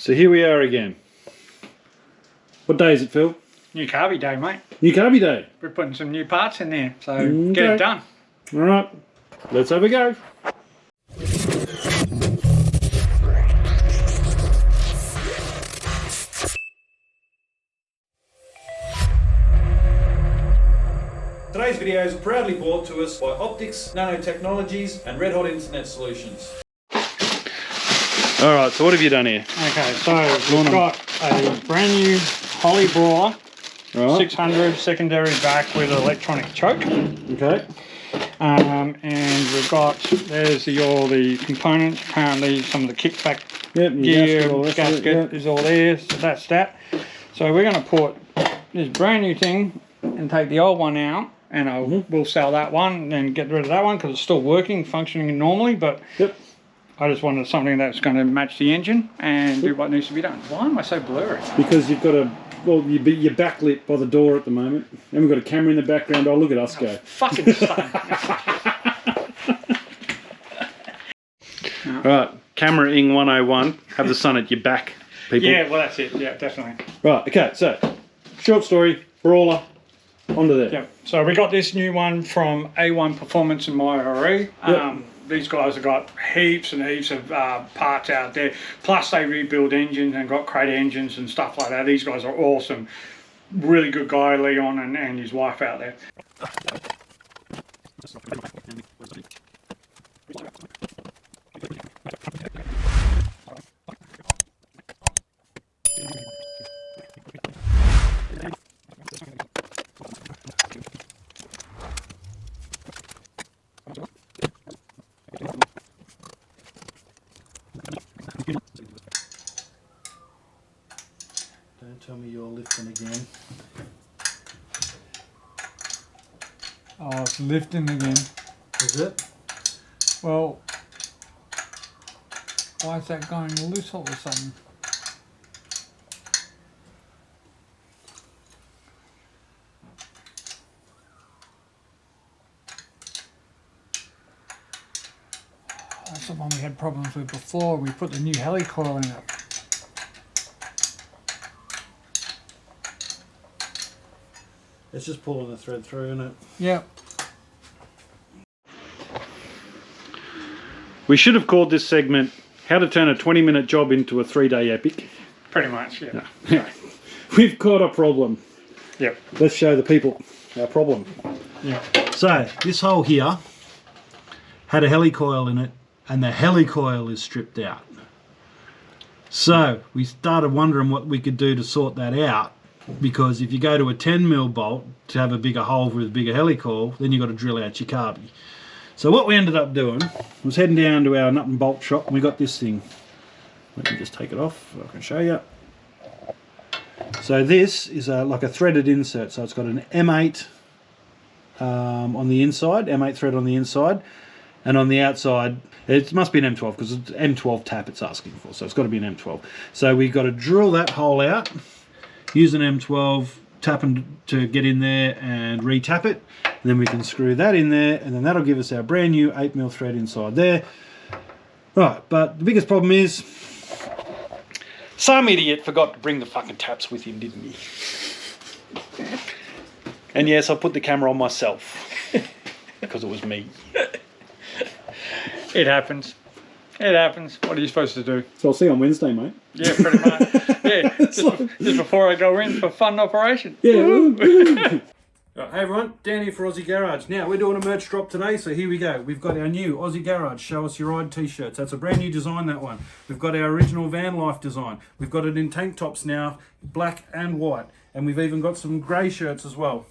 So here we are again. What day is it, Phil? New Carby day, mate. New Carby day. We're putting some new parts in there, so get it done. All right, let's have a go. Today's video is proudly brought to us by Optics, Nanotechnologies and Red Hot Internet Solutions. Alright, so what have you done here? Okay, so we've got a brand new Holley Brawler, right. 600 secondary back with an electronic choke. Okay. And we've got, there's all the components, apparently some of the kickback gear, gasket is all there, so that's that. So we're going to put this brand new thing and take the old one out, and we'll sell that one and get rid of that one because it's still working, functioning normally, but I just wanted something that's going to match the engine and do what needs to be done. Why am I so blurry? Because you've got you're backlit by the door at the moment, and we've got a camera in the background. Oh, look at us go. Fucking fun. Right, camera-ing 101. Have the sun at your back, people. Yeah, well that's it. Yeah, definitely. Right, okay, so, short story, Brawler, onto there. Yeah, so we got this new one from A1 Performance in my RE. These guys have got heaps and heaps of parts out there. Plus they rebuild engines and got crate engines and stuff like that. These guys are awesome. Really good guy, Leon, and his wife out there. Don't tell me you're lifting again. Oh, it's lifting again. Is it? Well, why is that going loose all of a sudden? That's the one we had problems with before. We put the new Heli coil in it. It's just pulling the thread through, isn't it? Yeah. We should have called this segment How to Turn a 20-Minute Job into a 3-Day Epic. Pretty much, yeah. No. We've got a problem. Yep. Let's show the people our problem. Yeah. So, this hole here had a heli coil in it, and the heli coil is stripped out. So, we started wondering what we could do to sort that out, because if you go to a 10mm bolt to have a bigger hole with a bigger heli coil, then you've got to drill out your Carby. So what we ended up doing was heading down to our nut and bolt shop, and we got this thing. Let me just take it off so I can show you. So this is like a threaded insert, so it's got an M8 on the inside, M8 thread on the inside, and on the outside it must be an M12 because it's M12 tap it's asking for, so it's got to be an M12. So we've got to drill that hole out, use an M12 tapping to get in there and re-tap it, and then we can screw that in there, and then that'll give us our brand new 8mm thread inside there. Right, but the biggest problem is some idiot forgot to bring the fucking taps with him, didn't he? And yes, I put the camera on myself because it was me. It happens. It happens. What are you supposed to do? So I'll see you on Wednesday, mate. Yeah, pretty much. Yeah, just before I go in for fun operation. Yeah. Right, hey everyone, Dan here for Aussie Garage. Now, we're doing a merch drop today, so here we go. We've got our new Aussie Garage Show Us Your Ride t-shirts. That's a brand new design, that one. We've got our original van life design. We've got it in tank tops now, black and white. And we've even got some grey shirts as well.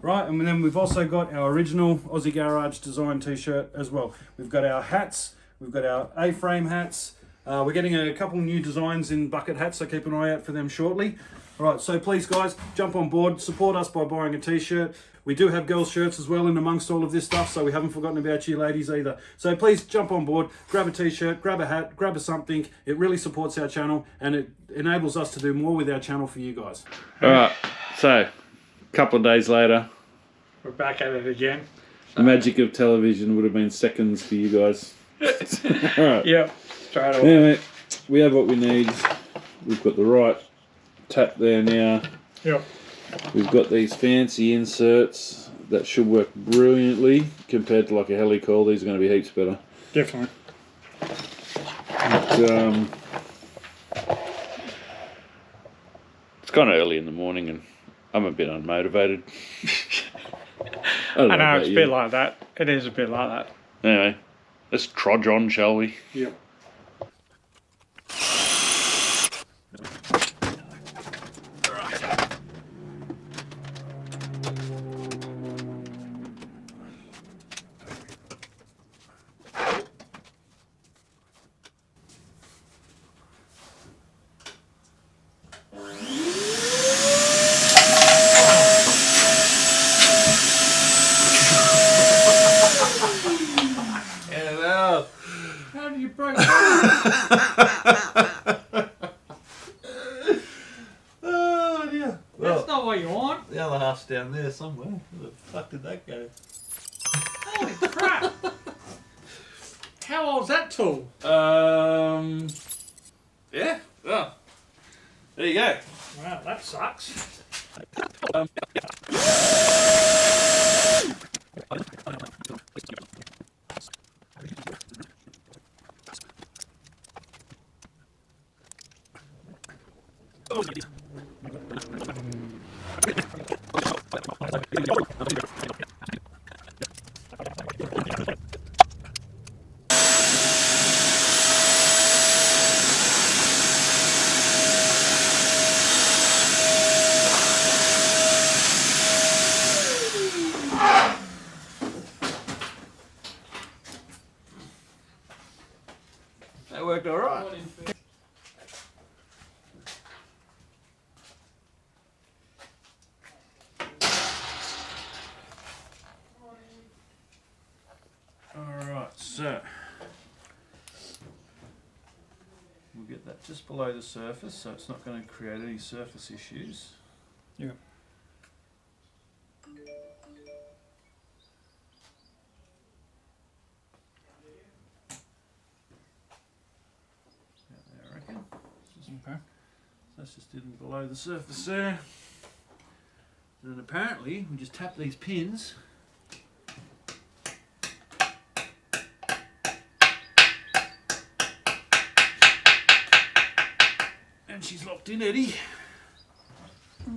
Right, and then we've also got our original Aussie Garage design t-shirt as well. We've got our hats. We've got our A-frame hats. We're getting a couple new designs in bucket hats, so keep an eye out for them shortly. All right, so please guys, jump on board, support us by buying a t-shirt. We do have girls' shirts as well in amongst all of this stuff, so we haven't forgotten about you ladies either. So please jump on board, grab a t-shirt, grab a hat, grab a something. It really supports our channel, and it enables us to do more with our channel for you guys. All right, so a couple of days later, we're back at it again. The magic of television would have been seconds for you guys. All right. Yeah, straight away. Anyway, we have what we need. we've got the right tap there now. Yep. We've got these fancy inserts that should work brilliantly compared to like a Heli coil. These are going to be heaps better. Definitely. But, it's kind of early in the morning and I'm a bit unmotivated. I know, it's a bit like that. It is a bit like that. Anyway, let's trudge on, shall we? Yep. How do you break that? Oh dear. That's not what you want. The other half's down there somewhere. Where the fuck did that go? Holy crap. How old's that tool? Yeah. Oh. There you go. Wow, that sucks. That worked all right. Alright, so we'll get that just below the surface so it's not going to create any surface issues. Yeah. There, I reckon. Okay. That's just in below the surface there. And then apparently we just tap these pins. And she's locked in, Eddie.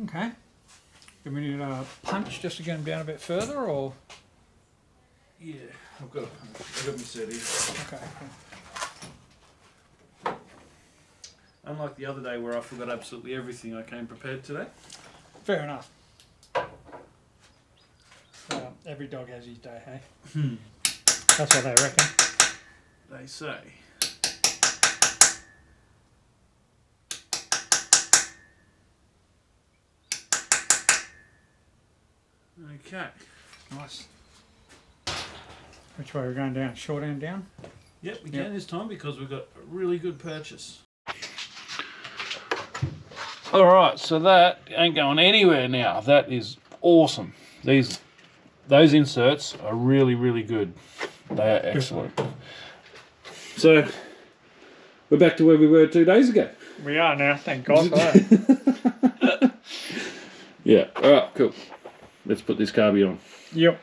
Okay. Do we need a punch just to get them down a bit further, or? Yeah, I've got me set here. Okay. Unlike the other day where I forgot absolutely everything, I came prepared today. Fair enough. Every dog has his day, hey? That's what they reckon. They say. Okay. Nice. Which way are we going down? Short end down? Yep, we can this time because we've got a really good purchase. Alright, so that ain't going anywhere now. That is awesome. Those inserts are really, really good. They are excellent. So, we're back to where we were 2 days ago. We are now, thank God for that. Yeah, alright, cool. Let's put this Carby on. Yep.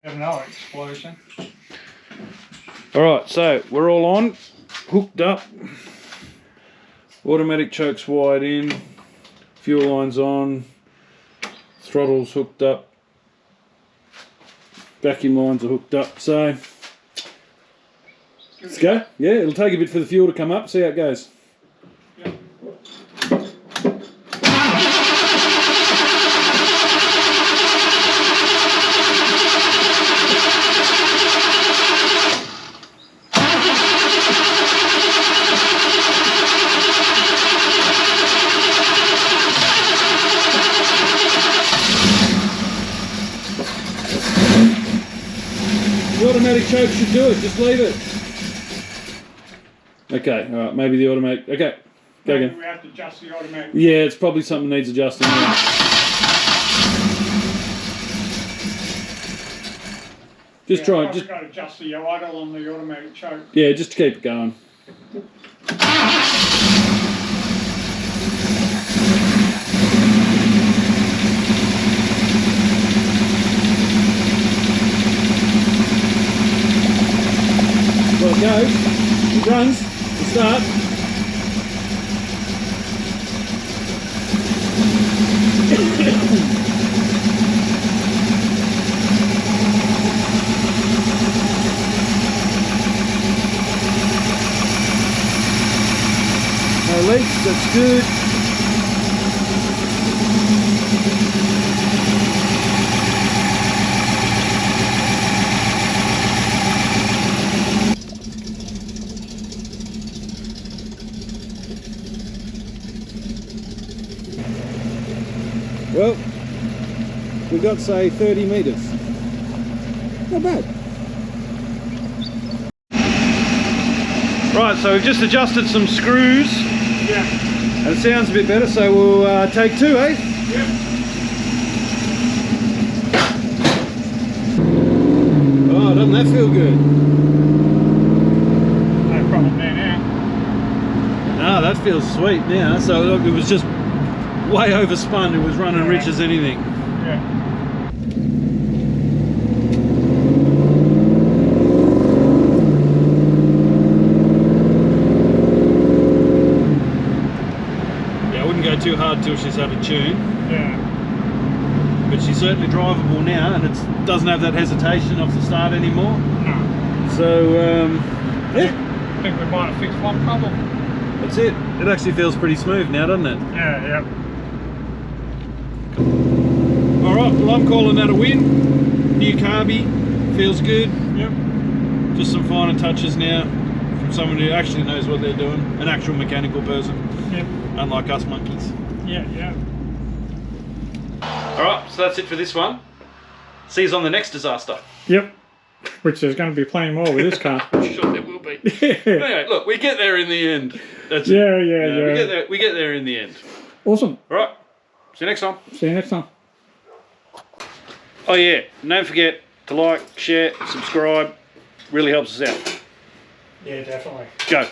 Have another explosion. Alright, so we're all on, hooked up, automatic chokes wired in, fuel lines on, throttles hooked up, vacuum lines are hooked up, so let's go. Yeah, it'll take a bit for the fuel to come up, see how it goes. Yep. The automatic choke should do it, just leave it. Okay, alright, maybe the automatic, okay, Go Maybe again. we have to adjust the automatic. Yeah, it's probably something needs adjusting. Yeah. Just try. I've Just got to adjust the idle on the automatic choke. yeah, just to keep it going. Well, it goes. It runs. It starts. No leaks, that's good. Well, we got, say, 30 metres. Not bad. Right, so we've just adjusted some screws. Yeah. And it sounds a bit better, so we'll take two, eh? Yep. Oh, doesn't that feel good? No problem there now. Ah, that feels sweet now. So look, it was just way overspun. It was running rich as anything. Yeah. Yeah, I wouldn't go too hard till she's had a tune. Yeah. But she's certainly drivable now, and it doesn't have that hesitation off the start anymore. No. So, yeah, I think we might have fixed one problem. that's it. It actually feels pretty smooth now, doesn't it? Yeah, yeah. Alright, well I'm calling that a win. New Carby, feels good. Yep. Just some finer touches now from someone who actually knows what they're doing. An actual mechanical person, Yep. unlike us monkeys. Yeah, yeah. Alright, so that's it for this one. See you on the next disaster. Yep. Which there's going to be plenty more with this car. I'm sure there will be. Anyway, look, we get there in the end. That's it. Yeah. We get there in the end. Awesome. Alright, see you next time. See you next time. Oh yeah, and don't forget to like, share, subscribe. Really helps us out. Yeah, definitely. Go.